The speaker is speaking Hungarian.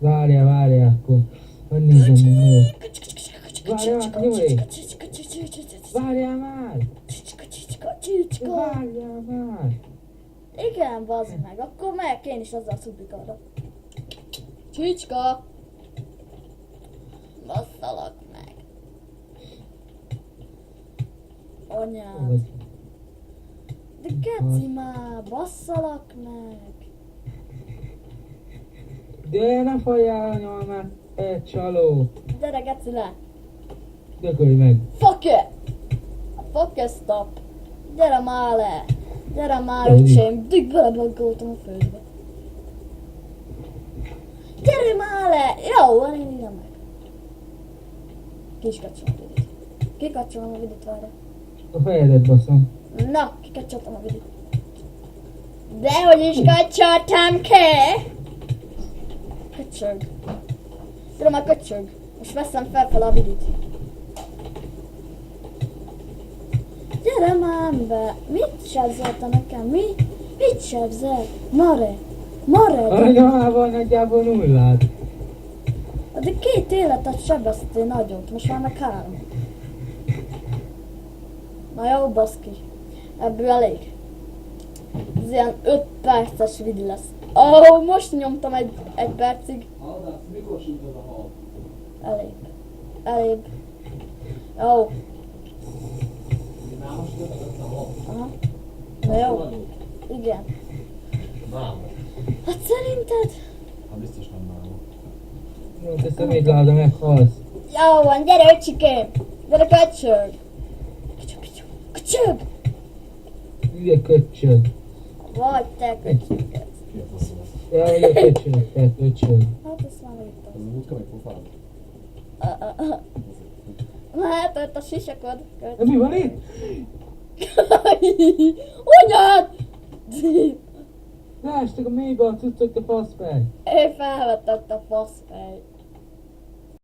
Várjál, akkor. Hogy nézem, hogy nagyon. Várjál már, nyomj! Várjál már! Várjál már! Igen, bazd meg, akkor megyek én is azzal a szubikarra. Csicska! Basszalak meg. Anyád. Vagy. De geci már, basszalak meg. De ne folyjál anyám már! Csaló! Gyere geci le. Dökölj meg! Fuck it! Fuck it, stop. Gyere már le. Gyere már, Jó, öcsém. Dük belebaggoltam a földbe. Gyere már le! Jó, van, én írjam meg. Kikapcsolom a videót. Kikapcsolom a videót, várja. A fejedet baszom. Na, kikapcsoltam a videót. Dehogy is kapcsoltam ki! Köcsög. Tudom, már köcsög. Most veszem fel a videót. Gyere már be! Mit sebzelte nekem? Mit sebzel? Mare! Anyamával nagyjából nullát. De 2 életet sebeztél nagyot, most már meg 3. Na jó, baszki. Ebből elég. Ez ilyen 5 perces videó lesz. Most nyomtam egy percig. Hallgatsz, mikor süt az a hal? Elég. Jó. Már most sütött a hal. Aha. Na jó. Igen. Mámo. Hát szerinted? Hát biztos nem mámo. Jó, te szemétláda meghalsz. Jó van, gyere öcsikém. Gyere köcsög. Köcsög. Ugye köcsög. Vagy te köcsög. Ki a faszom? Ja, ugye köcsög, te köcsög. Hát ezt már megittem. Ez a múltka meg pofád? Hát ott a sisakod. De mi van itt? Anyád! Leestek a mélybe a cuccok, te faszfej. Ő felvetett a faszfej.